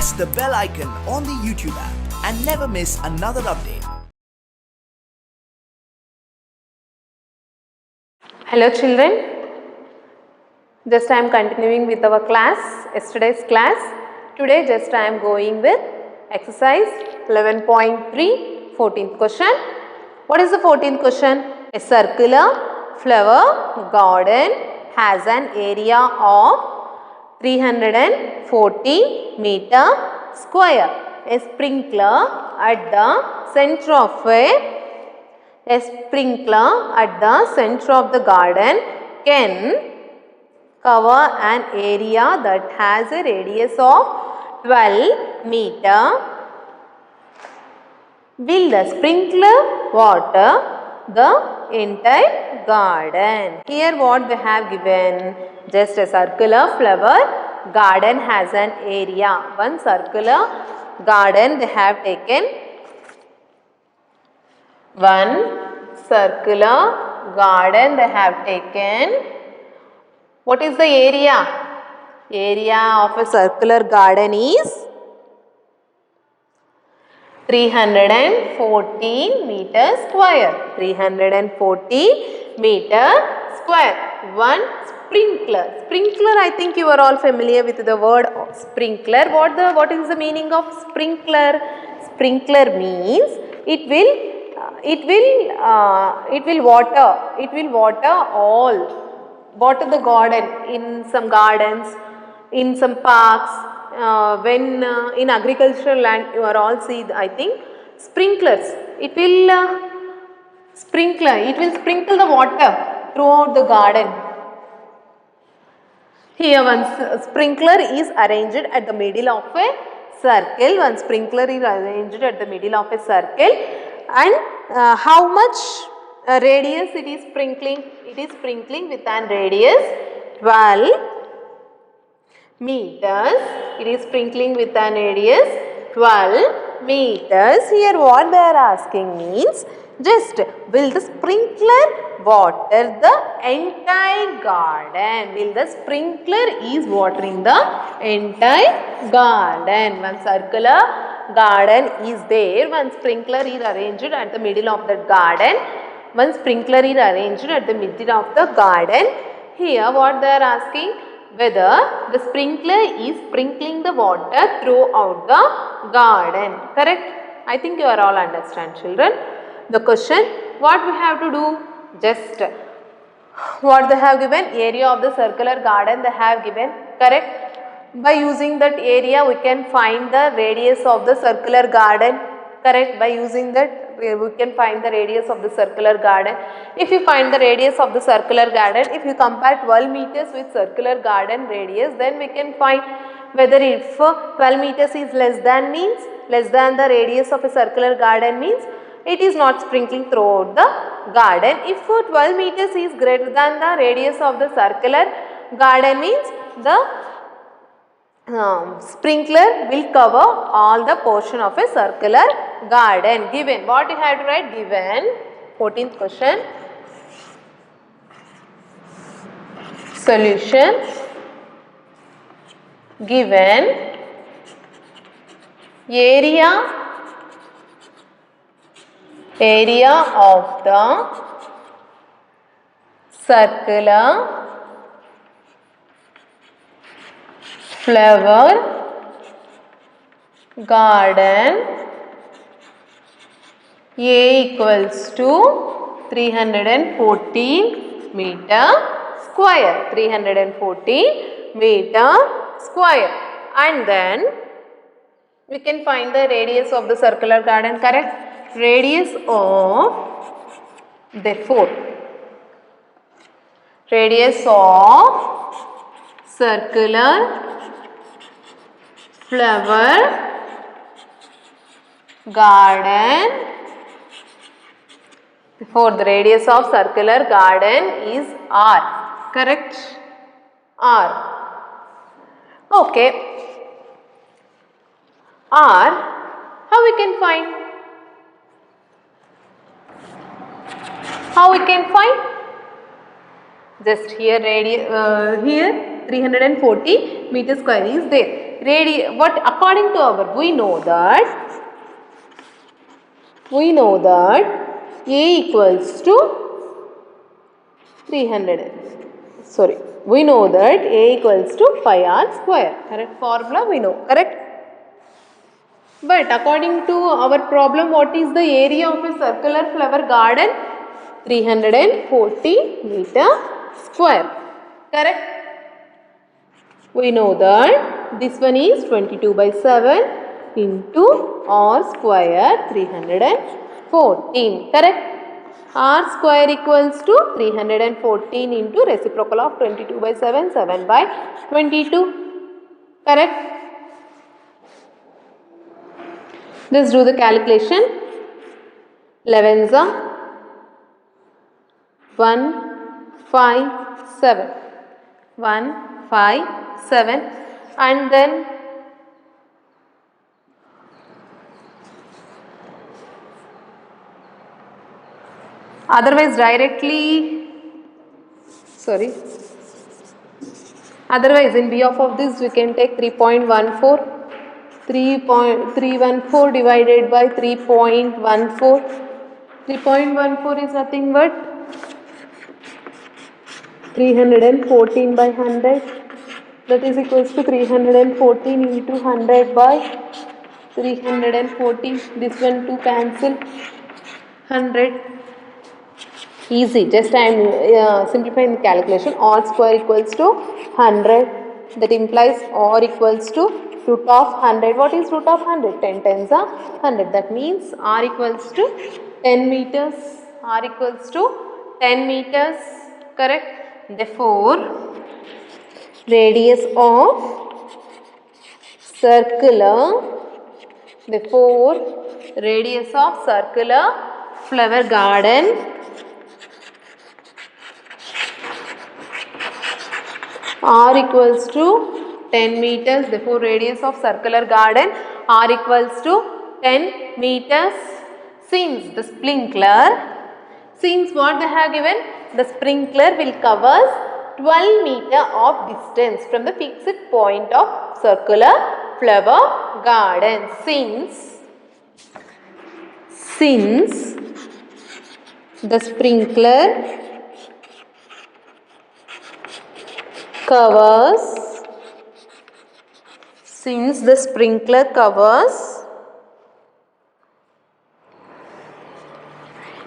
press the bell icon on the YouTube app and never miss another update. Hello children, just I am continuing with our class, yesterday's class. Today just I am going with exercise 11.3, 14th question. What is the 14th question? A circular flower garden has an area of 340 meter square. A sprinkler at the center of a sprinkler at the center of the garden can cover an area that has a radius of 12 meter. Will the sprinkler water the entire garden? Here what they have given, just a circular flower garden has an area. One circular garden they have taken. One circular garden they have taken. What is the area? Area of a circular garden is 340 meter square. 340 meter square. One sprinkler. Sprinkler, I think you are all familiar with the word sprinkler. What is the meaning of sprinkler? Sprinkler means it will water the garden. In some gardens, in some parks, when in agricultural land you are all see, I think, sprinklers. It will sprinkle the water throughout the garden. Here one sprinkler is arranged at the middle of a circle. One sprinkler is arranged at the middle of a circle. And how much radius it is sprinkling? It is sprinkling with an radius 12 meters. It is sprinkling with an radius 12 meters. Here what they are asking means, just will the sprinkler water the entire garden? Will the sprinkler is watering the entire garden? One circular garden is there. One sprinkler is arranged at the middle of the garden. One sprinkler is arranged at the middle of the garden. Here what they are asking, whether the sprinkler is sprinkling the water throughout the garden. Correct? I think you are all understand, children. The question, what we have to do? Just what they have given, area of the circular garden they have given. Correct? By using that area we can find the radius of the circular garden. Correct? By using that we can find the radius of the circular garden. If you find the radius of the circular garden, if you compare 12 meters with circular garden radius, then we can find whether if 12 meters is less than the radius of a circular garden means it is not sprinkling throughout the garden. If 12 meters is greater than the radius of the circular garden means the sprinkler will cover all the portion of a circular garden. Given, what you have to write? Given, 14th question. Solution. Given area of the circular flower garden, A equals to 340 meter square. 340 meter square. And then we can find the radius of the circular garden. Correct? Radius of, therefore, radius of circular flower garden, for the radius of circular garden is R. Correct? R. Okay. R, how we can find? How we can find? Just here here 340 meter square is there. what according to our, we know that A equals to 300. Sorry, we know that A equals to 5r square. Correct formula we know, correct? But according to our problem, what is the area of a circular flower garden? 340 meter square. Correct? We know that this one is 22 by 7 into r square 314. Correct? R square equals to 314 into reciprocal of 22 by 7, 7 by 22. Correct? Just do the calculation. 11s are 157. 157 and then otherwise in behalf of this we can take 3.14. 3.314 divided by 3.14. 3.14 is nothing but 314 by 100. That is equals to 314 into 100 by 314. This one to cancel. 100. Easy. Just I am simplifying the calculation. R square equals to 100. That implies R equals to root of 100. What is root of 100? 10 tens are 100. That means R equals to 10 meters. R equals to 10 meters. Correct? Therefore, radius of circular flower garden R equals to 10 meters. Therefore, radius of circular garden R equals to 10 meters. Since what they have given, the sprinkler will cover 12 meter of distance from the fixed point of circular flower garden. Since the sprinkler covers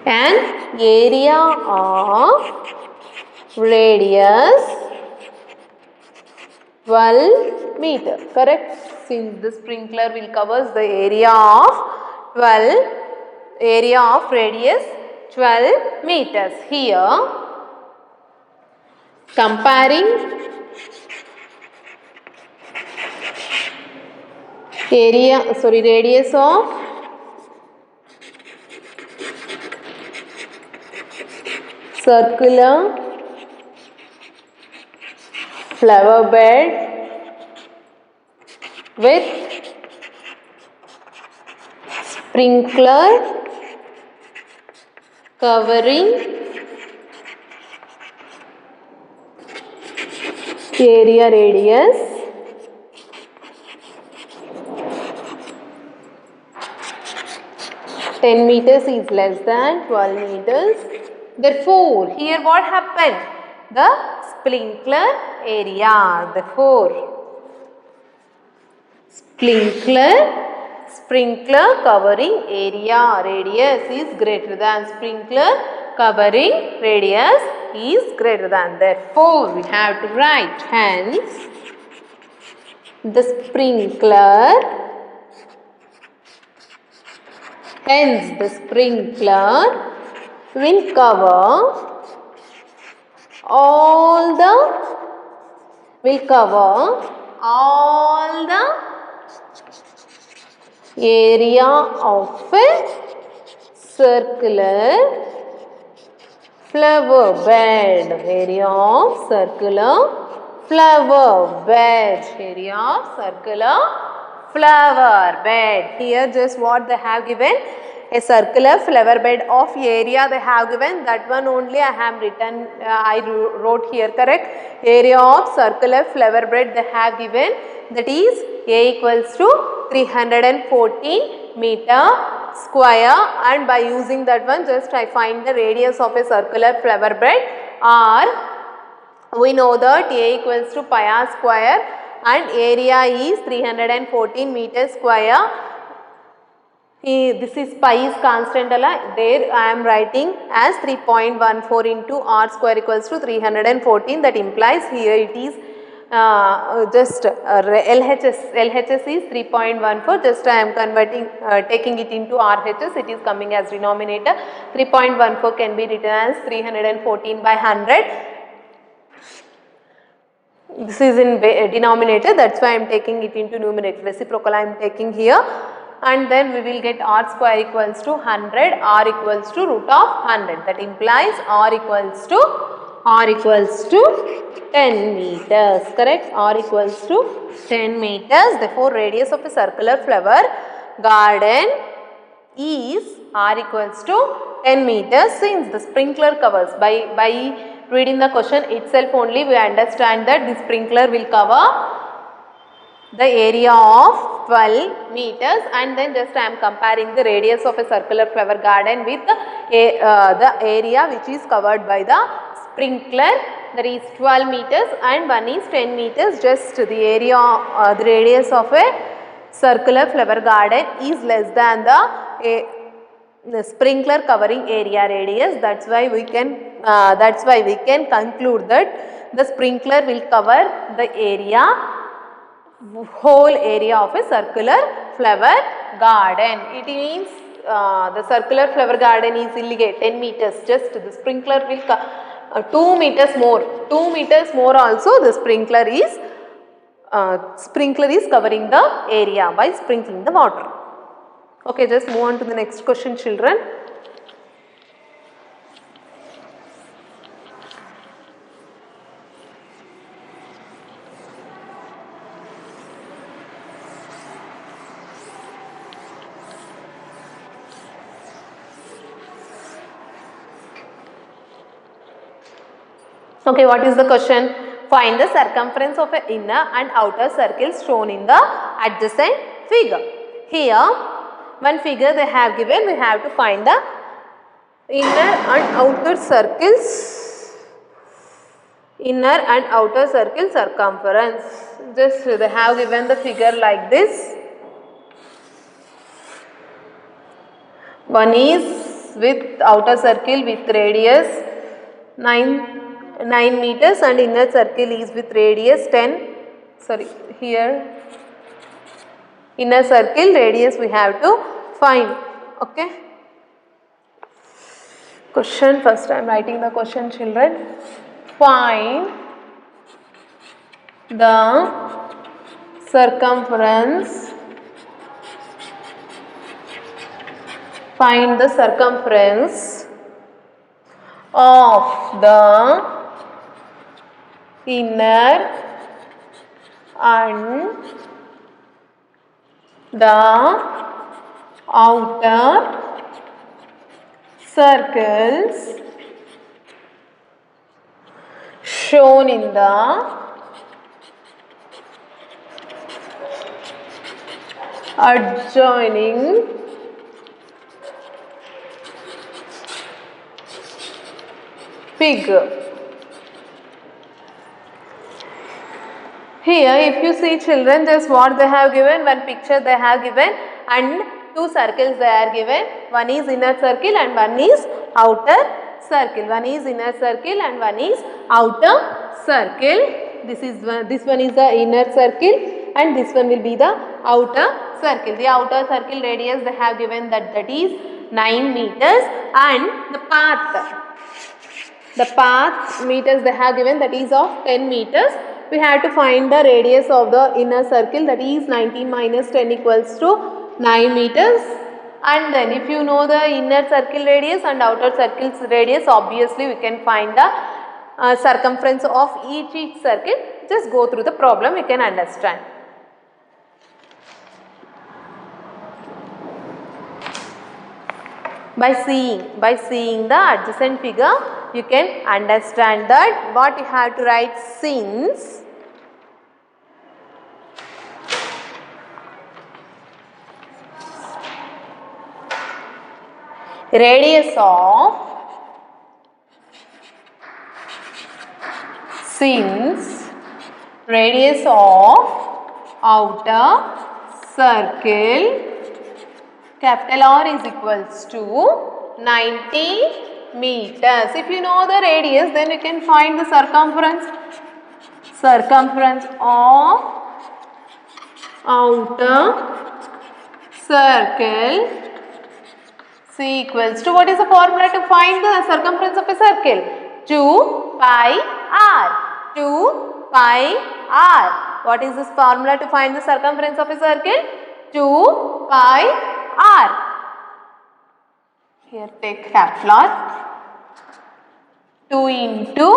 an area of radius 12 meter. Correct? Since the sprinkler will covers the area of radius 12 meters. Here, comparing radius of circular flower bed with sprinkler covering area radius 10 meters is less than 12 meters. Therefore, here what happened? The sprinkler area. Therefore, sprinkler covering area radius is greater than sprinkler covering radius is greater than. Therefore, we have to write hence the sprinkler will cover all the area of a circular flower bed. Area of circular flower bed. Here just what they have given, a circular flower bed of area they have given, that one only I have written, I wrote here. Correct? Area of circular flower bed they have given that is A equals to 314 meter square, and by using that one just I find the radius of a circular flower bed, or we know that A equals to pi r square and area is 314 meter square. This is pi is constant there I am writing as 3.14 into r square equals to 314, that implies here it is just LHS is 3.14, just I am converting taking it into RHS, it is coming as denominator. 3.14 can be written as 314 by 100. This is in denominator, that's why I am taking it into numerator, reciprocal I am taking here, and then we will get r square equals to 100, r equals to root of 100, that implies r equals to 10 meters, correct? R equals to 10 meters. Therefore, radius of a circular flower garden is r equals to 10 meters. Since the sprinkler covers, by reading the question itself only we understand that the sprinkler will cover the area of 12 meters, and then just I am comparing the radius of a circular flower garden with the area which is covered by the sprinkler, that is 12 meters and one is 10 meters. Just the area, the radius of a circular flower garden is less than the sprinkler covering area radius. That's why we can conclude that the sprinkler will cover the whole area of a circular flower garden. It means the circular flower garden is illigate 10 meters, just the sprinkler will 2 meters more. 2 meters more also the sprinkler is covering the area by sprinkling the water. Okay, just move on to the next question, children. Okay, what is the question? Find the circumference of an inner and outer circles shown in the adjacent figure. Here, one figure they have given, we have to find the inner and outer circles. Inner and outer circle circumference. Just they have given the figure like this. One is with outer circle with radius 9 meters and inner circle is with radius 10, sorry, here inner circle radius we have to find. Okay. Question, first I am writing the question, children. Find the circumference. Find the circumference of the inner and the outer circles shown in the adjoining figure. Here if you see, children, just what they have given, one picture they have given and two circles they are given. One is inner circle and one is outer circle. One is inner circle and one is outer circle. This one is the inner circle and this one will be the outer circle. The outer circle radius they have given that is 9 meters and the path meters they have given that is of 10 meters. We have to find the radius of the inner circle, that is 19 minus 10 equals to 9 meters. And then if you know the inner circle radius and outer circle's radius, obviously we can find the circumference of each circle. Just go through the problem, you can understand. By seeing the adjacent figure, you can understand that what you have to write, since radius of, since radius of outer circle capital R is equals to 90 meters. If you know the radius, then you can find the circumference. Circumference of outer circle C equals to, what is the formula to find the circumference of a circle? 2 pi r. 2 pi r. What is this formula to find the circumference of a circle? 2 pi r. Here take capital R. 2 into,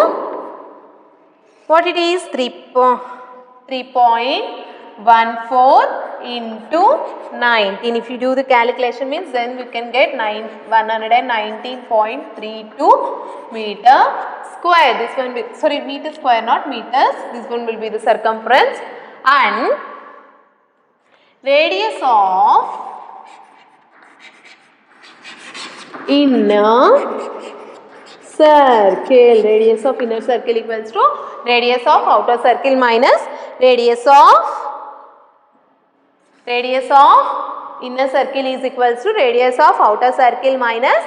what it is? 3.14 into 19. If you do the calculation means, then we can get 119.32 meter square. This one will, sorry, meter square, not meters. This one will be the circumference, and radius of inner circle. Radius of inner circle equals to radius of outer circle minus radius of inner circle is equals to radius of outer circle minus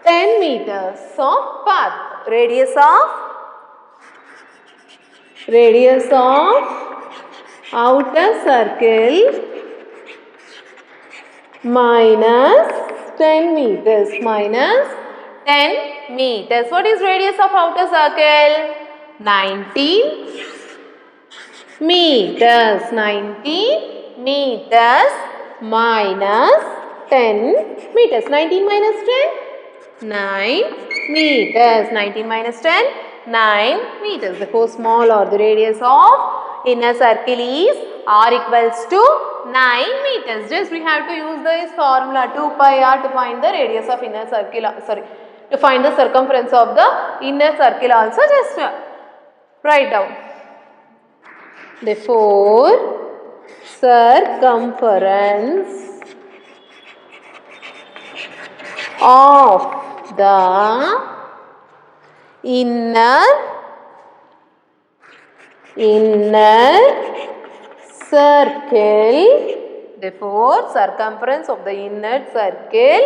10 meters of path. Radius of outer circle minus 10 meters. Minus 10 meters. What is radius of outer circle? 19 meters. 19 meters minus 10 meters. 19 minus 10? 9 meters. 19 minus 10? 9 meters. Therefore, small or the radius of inner circle is r equals to 9 meters. Just we have to use this formula 2 pi r to find the radius of inner circle. Sorry, to find the circumference of the inner circle also. Just write down. Therefore, circumference of the inner circle, therefore circumference of the inner circle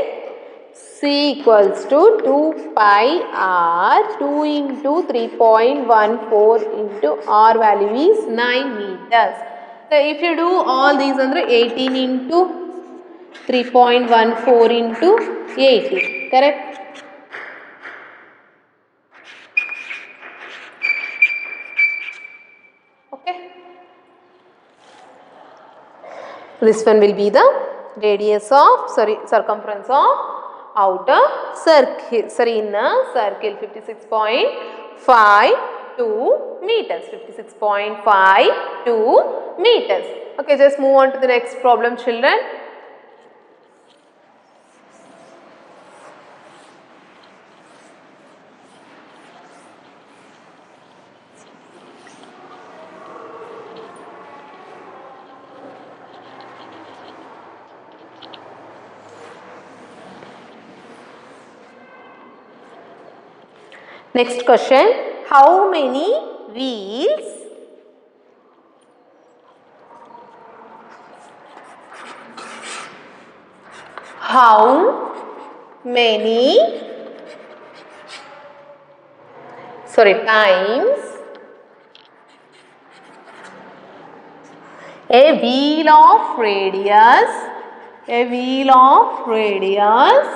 C equals to 2 pi r. 2 into 3.14 into r value is 9 meters. So if you do all these under 18 into 3.14 into 18, correct? Okay. This one will be the radius of, circumference of outer circle, inner circle, 56.52 meters. 56.52 meters. Okay, just move on to the next problem, children. Next question, how many wheels times a wheel of radius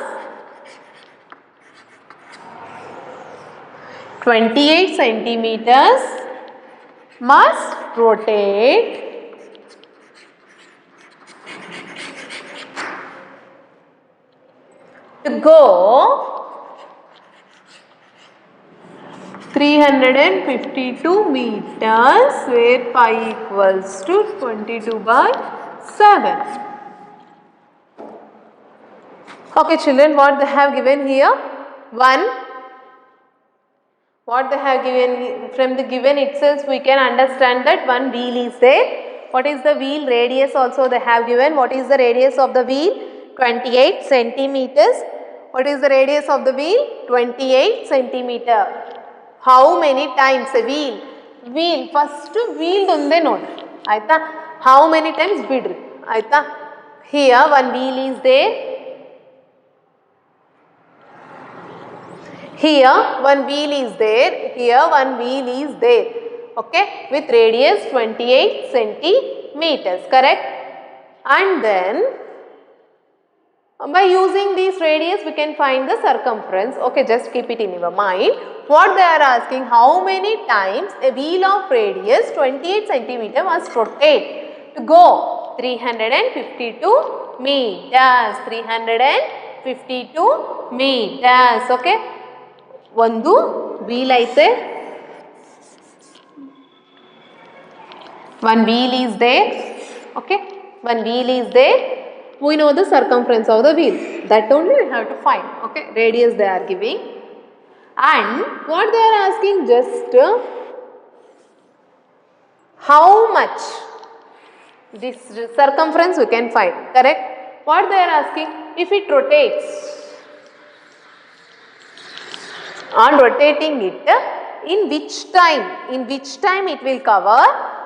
28 centimeters must rotate to go 352 meters, where pi equals to 22/7. Okay, children, what they have given here? What they have given, from the given itself we can understand that one wheel is there. What is the wheel radius also they have given? What is the radius of the wheel? 28 centimeters. What is the radius of the wheel? 28 centimeter. How many times a wheel? Wheel first wheel ಒಂದೇ ನೋಡಿ ಆಯ್ತಾ. How many times ಬಿಡ್ರಿ ಆಯ್ತಾ. Here one wheel is there. Here one wheel is there. Here one wheel is there. Okay, with radius 28 centimeters. Correct. And then by using this radius we can find the circumference. Okay, just keep it in your mind. What they are asking, how many times a wheel of radius 28 centimeter must rotate to go? 352 meters. 352 meters. Okay, ಒಂದು wheel ಐತೆ. One wheel is there. Okay, one wheel is there. We know the circumference of the wheel. That only we have to find. Okay, radius they are giving. And what they are asking, just how much this circumference we can find. Correct. What they are asking, if it rotates, on rotating it, in which time it will cover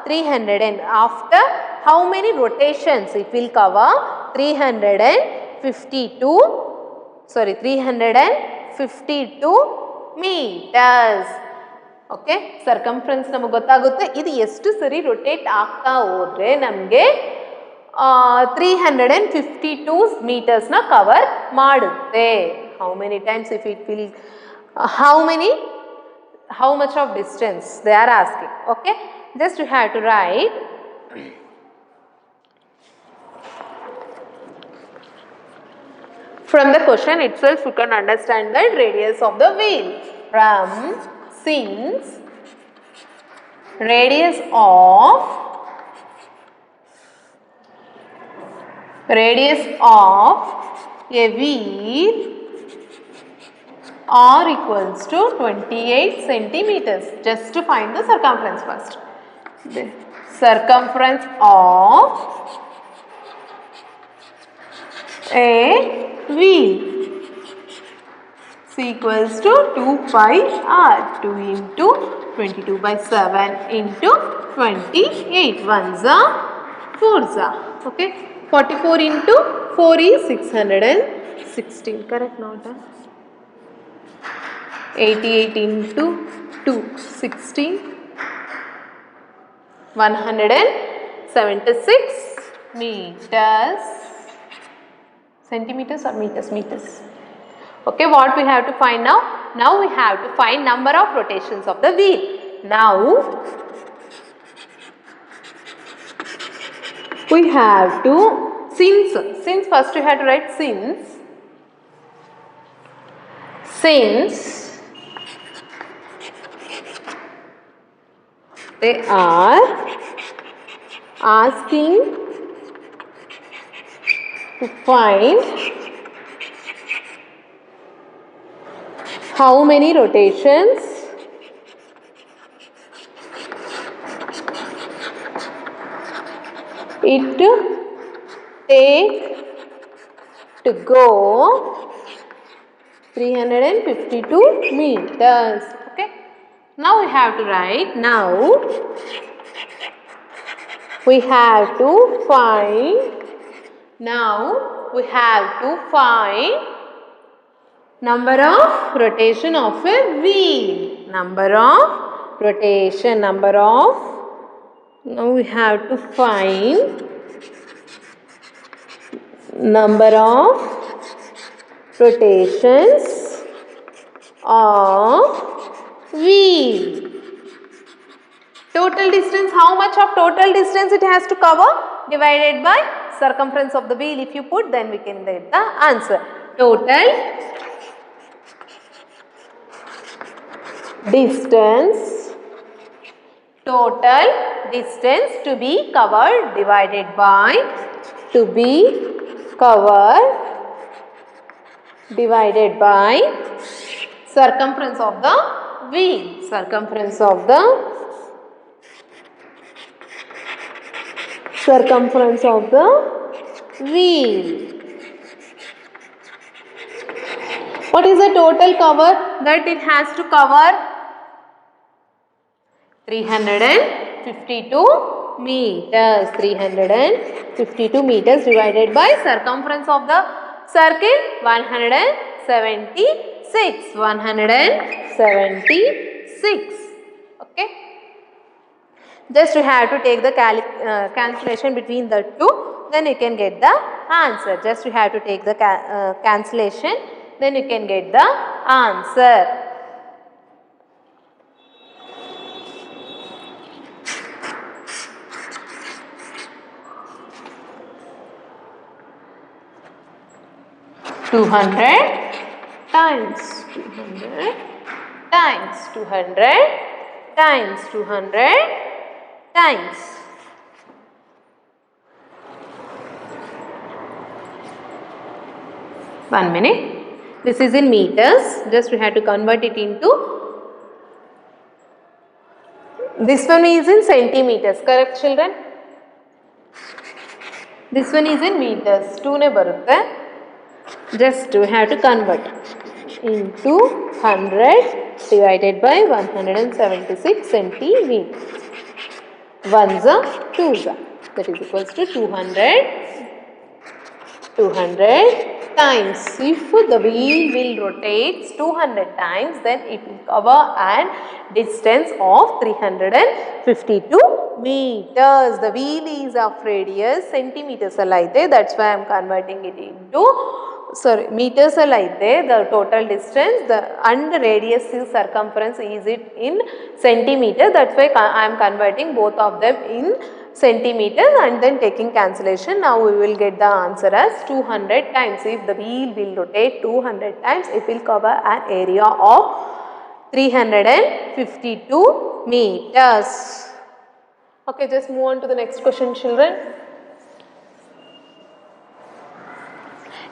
300, and after how many rotations it will cover 352 meters. Okay, circumference ನಮಗೆ ಗೊತ್ತಾಗುತ್ತೆ. ಇದು ಎಷ್ಟು ಸರಿ rotate ಆಗ್ತಾ ಹೋದ್ರೆ ನಮಗೆ 352 meters ನ cover ಮಾಡುತ್ತೆ. How many times if it will how much of distance they are asking. Okay, just you have to write from the question itself. You can understand the radius of the wheel. Since radius of a wheel R equals to 28 centimeters. Just to find the circumference first. The circumference of a wheel is equals to 2 pi r. 2 into 22 by 7 into 28. 1s are 4s are. Okay. 44 into 4 is 616. Correct, not 88 into 2, 16. 176 meters. Centimeters or meters? Meters. Okay, what we have to find now? Now we have to find number of rotations of the wheel. Now we have to, since first we have to write since they are asking to find how many rotations it take to go 352 meters. Okay. Now we have to write, now we have to find number of rotation of a wheel. Now we have to find number of rotations of wheel. Total distance, how much of total distance it has to cover? Divided by circumference of the wheel. If you put, then we can get the answer. Total distance to be covered divided by circumference of the wheel. Circumference of the wheel. What is the total cover that it has to cover? 352 meters. 352 meters divided by circumference of the circle 176. 176. Okay. Just you have to take the cancellation between the two, then you can get the answer. Just you have to take the cancellation, then you can get the answer. Times 200 times 200 times 200 times 1 minute. This is in meters. Just we have to convert it into. This one is in centimeters. Correct, children? This one is in meters. 2 ne barutte. Just we have to convert into 100 divided by 176 centimeters. 1s are 2s are. That is equals to 200 times. If the wheel will rotate 200 times, then it will cover an distance of 352 meters. The wheel is of radius centimeters alaite. That's why I am converting it into meters alaite. The total distance and the radius is circumference is it in centimeters. That's why I am converting both of them in centimeters and then taking cancellation. Now we will get the answer as 200 times. If the wheel will rotate 200 times, it will cover an area of 352 meters. Okay, just move on to the next question, children.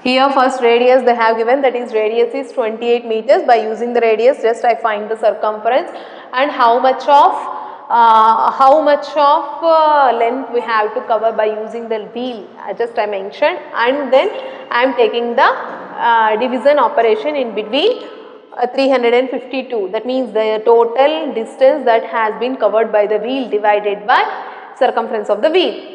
Here first radius they have given, that is radius is 28 meters. By using the radius, just I find the circumference and how much of length we have to cover by using the wheel. Just I mentioned, and then I am taking the division operation in between 352. That means the total distance that has been covered by the wheel divided by circumference of the wheel.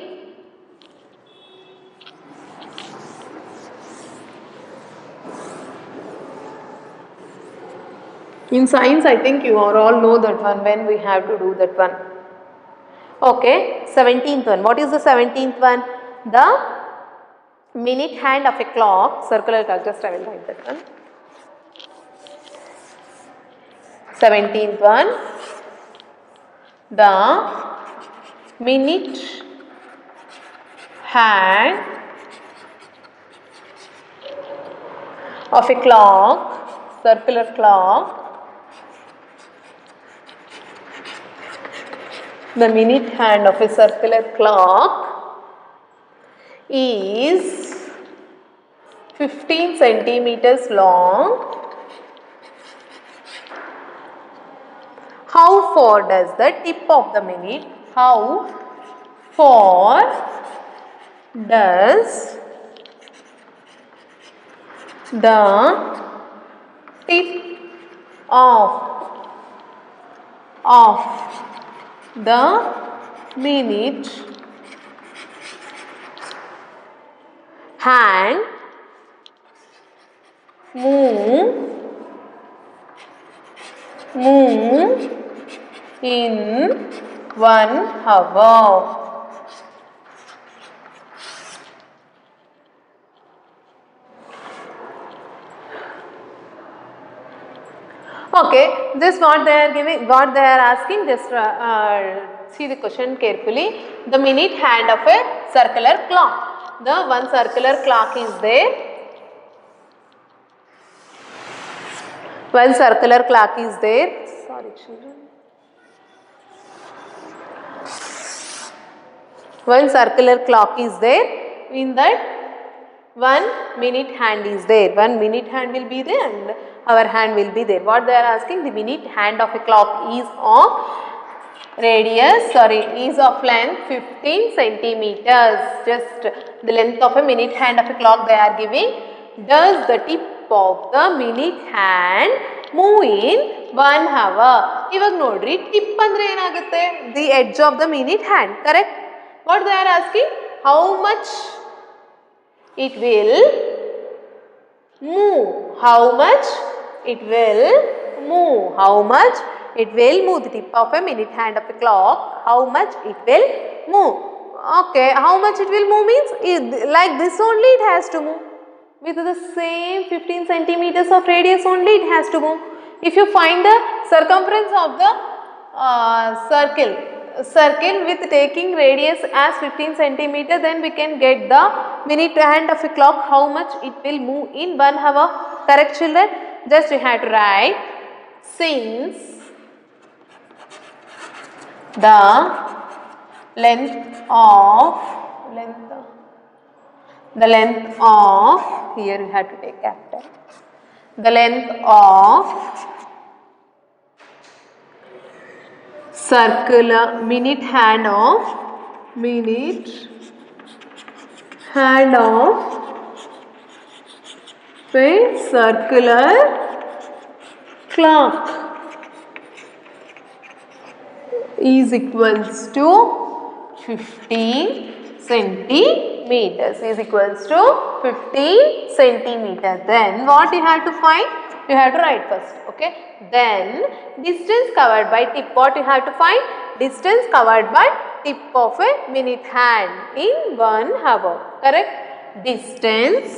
In science, I think you all know that one when we have to do that one. Okay, 17th one. What is the 17th one? The minute hand of a clock, circular clock. Just I will write that one. 17th one. The minute hand of a clock, circular clock. The minute hand of a circular clock is 15 centimeters long. How far does the tip of the minute, how far does the tip of the minute hand move in 1 hour? Okay, this what they are giving, what they are asking, just see the question carefully. The minute hand of a circular clock. The one circular clock is there. One circular clock is there. Sorry, children. One circular clock is there. In that, 1 minute hand is there. 1 minute hand will be there and our hand will be there. What they are asking, the minute hand of a clock is of radius, is of length 15 centimeters. Just the length of a minute hand of a clock they are giving. Does the tip of the minute hand move in 1 hour. ಇವಾಗ ನೋಡ್ರಿ tip ಅಂದ್ರೆ ಏನಾಗುತ್ತೆ? The edge of the minute hand, correct? What they are asking? How much it will move? How much it will move? How much it will move? The tip of a minute hand of a clock. How much it will move? Okay, how much it will move means like this only it has to move. With the same 15 centimeters of radius only it has to move. If you find the circumference of the circle with taking radius as 15 centimeter, then we can get the minute hand of a clock how much it will move in 1 hour. Correct, children? Just you have to write, since the length of here you have to take capital, the length of circular minute hand of a circular clock is equals to 15 centimeters. Is equals to 15 centimeters. Then what you have to find? You have to write first. Okay. Then distance covered by tip. What you have to find? Distance covered by tip of a minute hand in 1 hour. Correct? Distance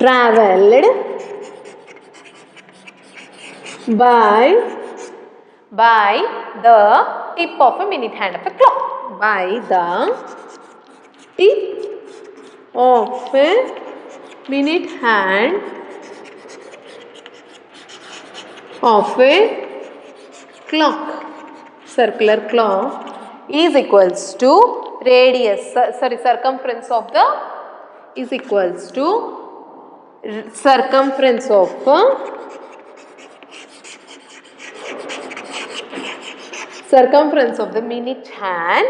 traveled by the tip of a minute hand of a clock. By the tip of a minute hand of a clock, circular clock, is equals to radius, circumference of the, is equals to circumference of the minute hand,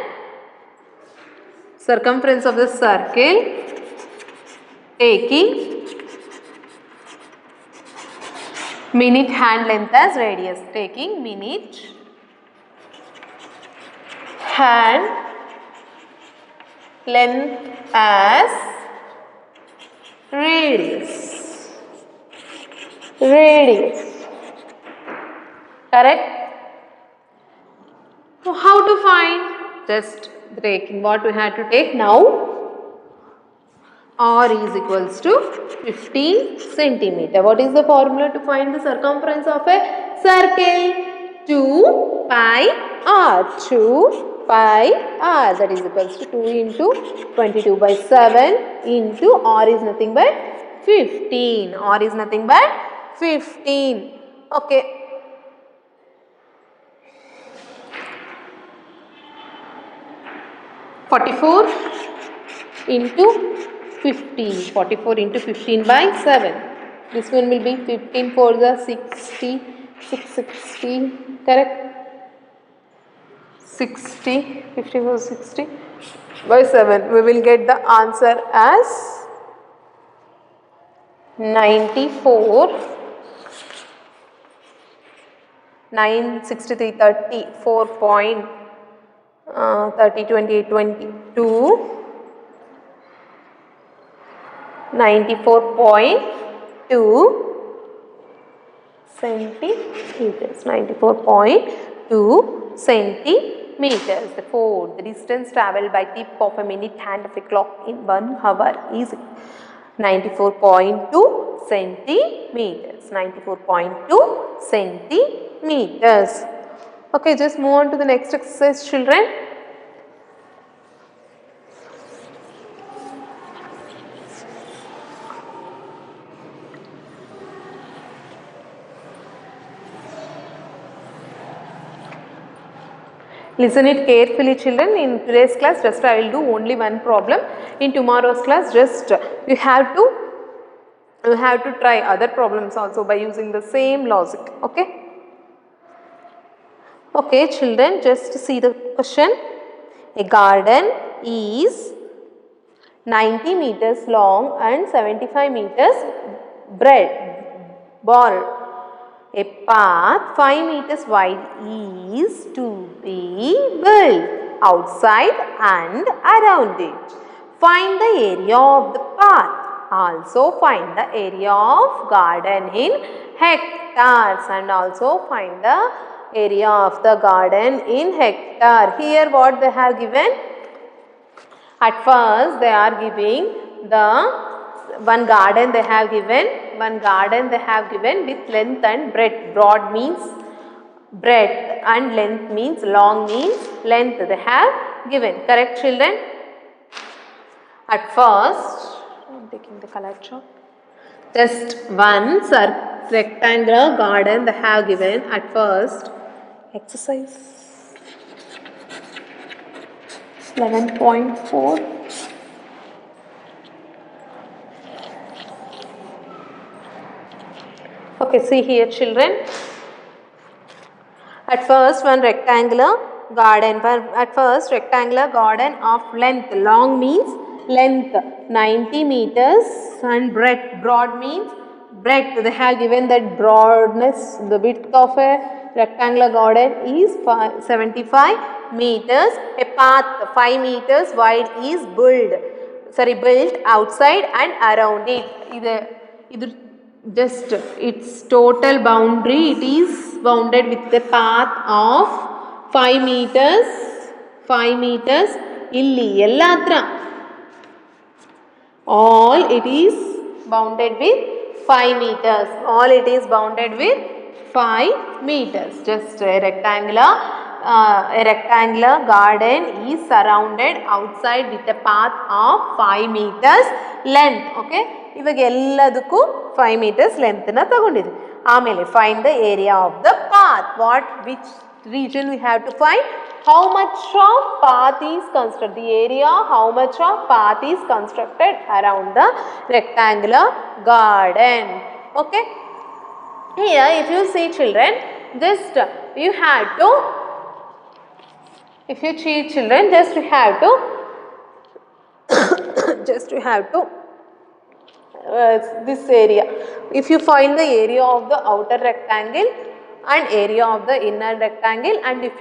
circumference of the circle taking minute hand length as radius, taking minute hand length as radius. Correct? So how to find? Just taking what we had to take now. R is equals to 15 centimeter. What is the formula to find the circumference of a circle? 2 pi r. 2 pi r. That is equals to 2 into 22 by 7 into r is nothing but 15. R is nothing but 15. Okay. (44 into 15. 44 into 15 by 7. This one will be 15 for the 60. 660. Correct? 60. 54 60 by 7. We will get the answer as 94. 963 34. 30 28 22 94.2 centimeters. 94.2 centimeters. Therefore, the distance travelled by tip of a minute hand of a clock in 1 hour is 94.2 centimeters. 94.2 centimeters. Okay, just move on to the next exercise, children. Listen it carefully, children. In today's class, just I will do only one problem. In tomorrow's class, just you have to try other problems also by using the same logic. Okay. Okay, children, just see the question. A garden is 90 meters long and 75 meters broad. A path 5 meters wide is to be built outside and around it. Find the area of the path. Also find the area of garden in hectares and also find the area of the garden in hectare. Here what they have given? At first they are giving the one garden they have given with length and breadth. Broad means breadth and length means long means length they have given. Correct, children? At first, I am taking the color chalk. Just one rectangular garden they have given at first. Exercise 11.4. Okay, see here children. At first one rectangular garden. At first rectangular garden of length. Long means length 90 meters and breadth. Broad means breadth. They have given that broadness. The width of a rectangular garden is 75 meters. A path 5 meters wide is built outside and around it. Just its total boundary, it is bounded with the path of 5 meters. Illi ellatra all it is bounded with 5 meters. All it is bounded with 5 meters. Just a rectangular garden is surrounded outside with a path of 5 meters length. Okay. ಇವಾಗ ಎಲ್ಲದಕ್ಕೂ 5 meters length ನ ತಗೊಂಡಿದ್ವಿ. ಆಮೇಲೆ find the area of the path. Which region we have to find? How much of path is constructed? The area, how much of path is constructed around the rectangular garden. Okay. Here if you see children, just you have to this area. If you find the area of the outer rectangle and area of the inner rectangle, and if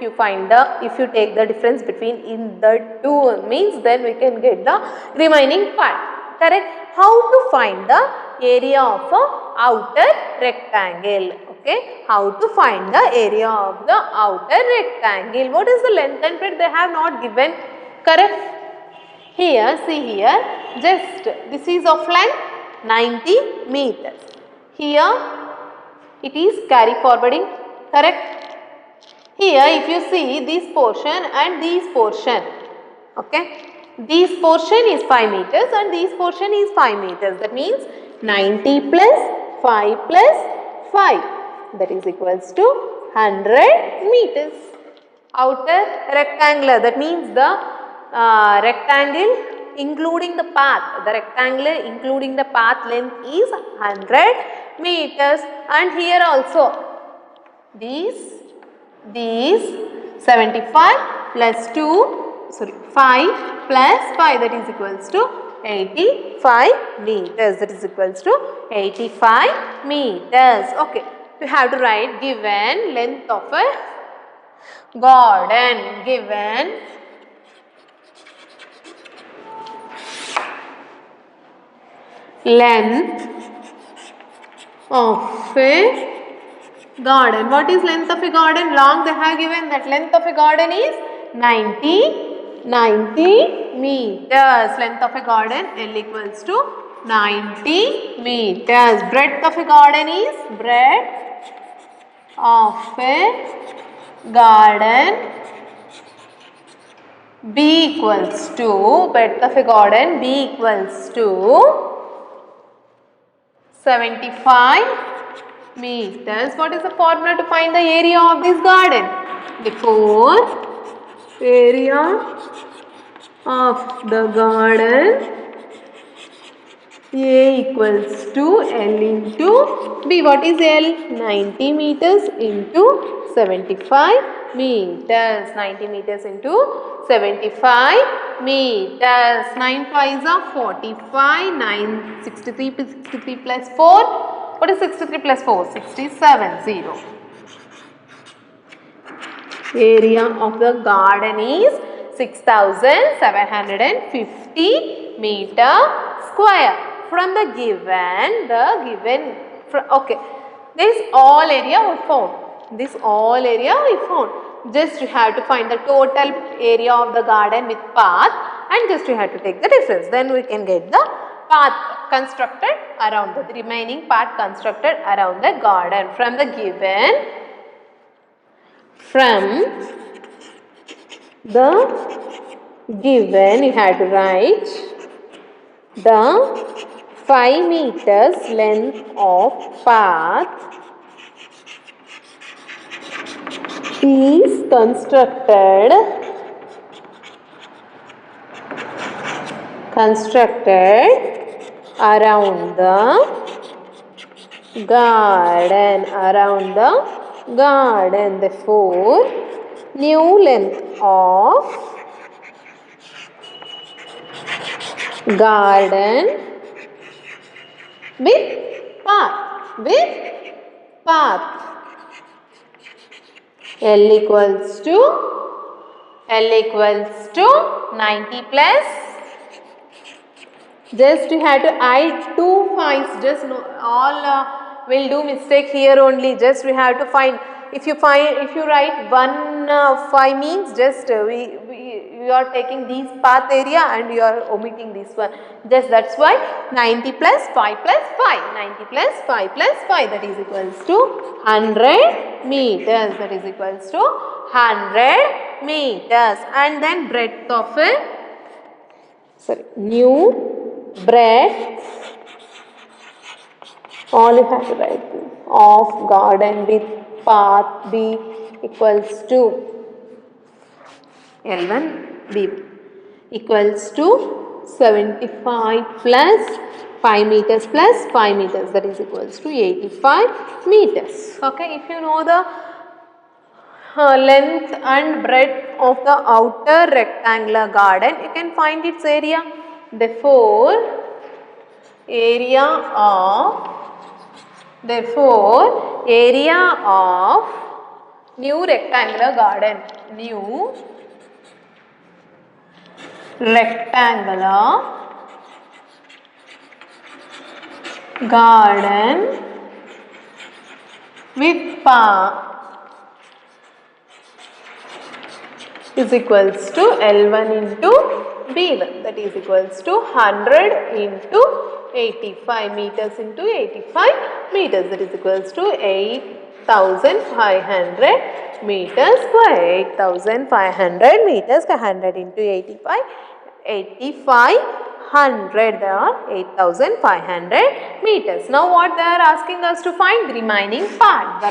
you take the difference between in the two means, then we can get the remaining part. Correct? How to find the area of a outer rectangle? Okay, how to find the area of the outer rectangle? What is the length and breadth? They have not given. Correct? Here, see here, just this is of length 90 meters. Here it is carry forwarding. Correct? Here if you see this portion and this portion, okay, this portion is 5 meters and this portion is 5 meters. That means 90 plus 5 plus 5, that is equals to 100 meters. Outer rectangular, that means the rectangle including the path, the rectangular including the path length is 100 meters. And here also these 75 plus 5 plus 5, that is equals to 85 meters. That is equals to 85 meters. Okay, you have to write given length of a garden. Given length of a garden. What is length of a garden? Long they have given that length of a garden is 90 meters. Length of a garden L equals to 90 meters. Breadth of a garden is breadth of a garden B equals to breadth of a garden B equals to 75 meters. What is the formula to find the area of this garden? Before area of the garden A equals to L into B. What is L? 90 meters into 75 meters. 90 meters into 75 meters. 9 5s are 45. 63 plus 4. What is 63 plus 4? 67. 0. Area of the garden is 6,750 meter square. From the given, okay, this all area we found. This all area we found. Just you have to find the total area of the garden with path, and just you have to take the difference. Then we can get the path constructed around the remaining part constructed around the garden. From the given, you have to write the 5 meters length of path is constructed around the garden. Therefore, new length of garden with path L equals to 90 plus, just you have to add 2 5s. Just no, all will do mistake here only. Just we have to find. If you write 1 5 means just you are taking these path area and you are omitting this one. Just that's why 90 plus 5 plus 5. 90 plus 5 plus 5, that is equals to 100 meters. That is equals to 100 meters. And then breadth of new breadth, all you have to write of garden with path B equals to L1 B equals to 75 plus 5 meters plus 5 meters, that is equals to 85 meters. Okay, if you know the length and breadth of the outer rectangular garden, you can find its area. Therefore, area of new rectangular garden with path is equals to L1 into B1, that is equals to 100 into 85 meters into 85 meters, that is equals to 8,500 meters square. 8,500 meters, 100 into 85, 8,500, there are 8,500 meters. Now what they are asking us to find? The remaining part,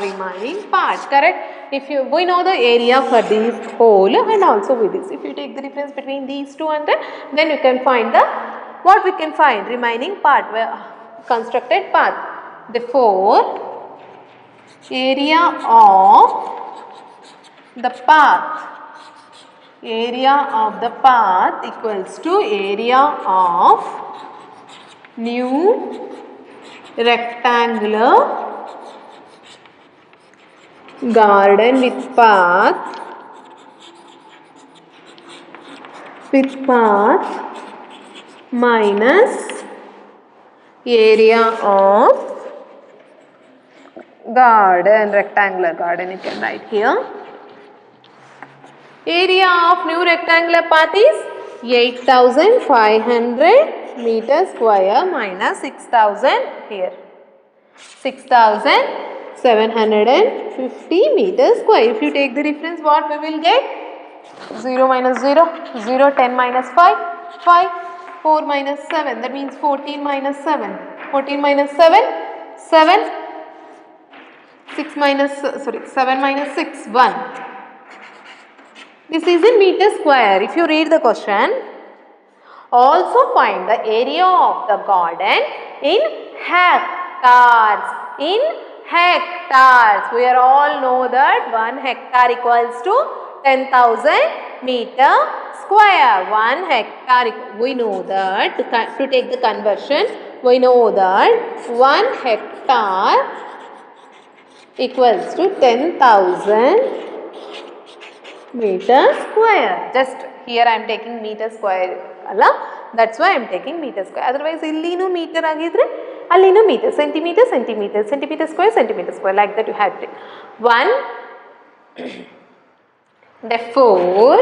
correct? If we know the area for this whole and also with this. If you take the difference between these two and then you can find what we can find? Remaining part, where constructed path. Therefore, area of the path equals to area of new rectangular garden with path minus area of rectangular garden, you can write here. Area of new rectangular path is 8,500 meters square minus 6,000 here. 6,750 meters square. If you take the difference, what we will get? 0 minus 0, 0, 10 minus 5, 5, 4 minus 7, that means 14 minus 7, 14 minus 7, 7, 7 minus 6, 1. This is in meter square. If you read the question, also find the area of the garden in hectares. We all know that 1 hectare equals to 10,000 meter square. 1 hectare. We know that to take the conversion, we know that 1 hectare equals to 10,000 meter square. Just here I am taking meter square. That's why I am taking meter square. Otherwise, illinu meter agidre, allinu meter, centimeter, centimeter, centimeter square, like that you have to take. 1. Therefore,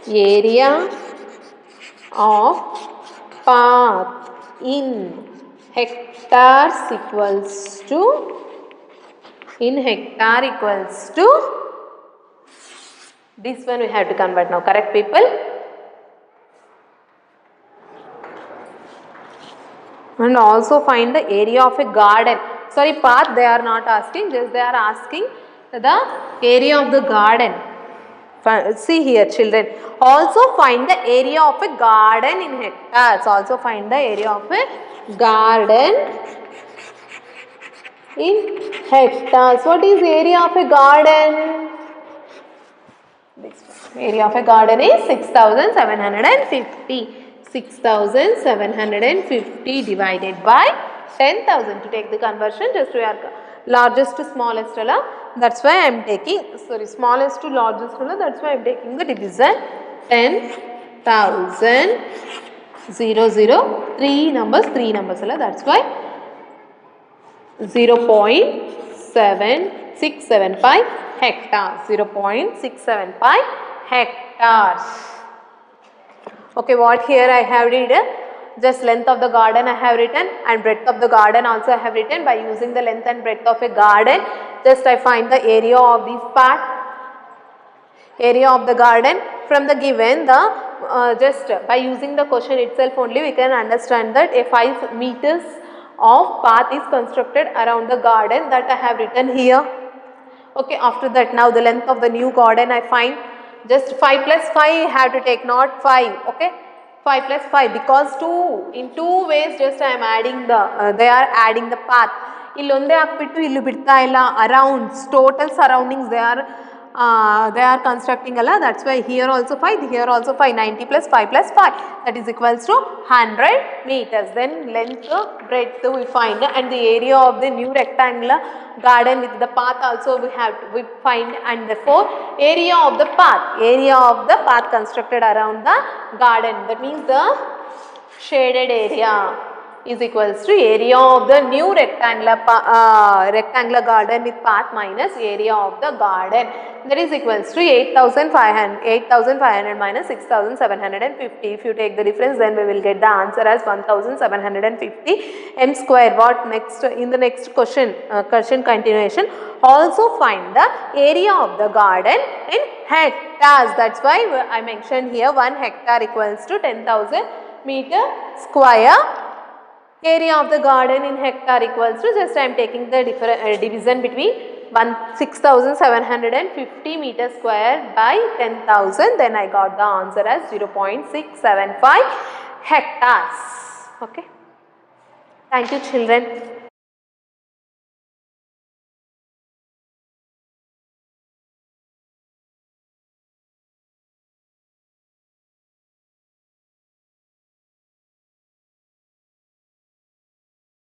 area of path in hectares equals to, this one we have to convert now. Correct, people? And also find the area of a garden. Sorry, path they are not asking, just they are asking the area of the garden. See here, children. Also find the area of a garden in hectares. Also find the area of a garden in hectares. What is area of a garden? This one. Area of a garden is 6,750. 6,750 divided by 10,000. To take the conversion, just to your largest to smallest, that's why I am taking, smallest to largest, that's why I am taking the division. 10,000, 0, 0, 3 numbers, that's why 0.7675 hectares. 0.675 hectares. Okay, what here I have written? Just length of the garden I have written, and breadth of the garden also I have written. By using the length and breadth of a garden, just I find the area of this part, area of the garden from the given. Just by using the question itself only, we can understand that a 5 meters of path is constructed around the garden, that I have written here. Okay, after that, now the length of the new garden I find. Just 5 plus 5 I have to take, not 5. Okay, 5 plus 5, because in two ways just I am adding they are adding the path. Illonde akbittu illu bitta illa, around total surroundings they are constructing, that's why here also 5, here also 5. 90 plus 5 plus 5, that is equals to 100 meters. Then length, breadth we find, and the area of the new rectangular garden with the path also we find, and therefore area of the path constructed around the garden, that means the shaded area, is equals to area of the new rectangular garden with path minus area of the garden, that is equals to 8,500 minus 6,750. If you take the difference, then we will get the answer as 1,750 m square. What next? In the next question continuation, also find the area of the garden in hectares. That's why I mentioned here 1 hectare equals to 10,000 meter square. Area of the garden in hectare equals to, just I am taking the division between 6,750 meter square by 10,000, then I got the answer as 0.675 hectares. Okay. Thank you, children.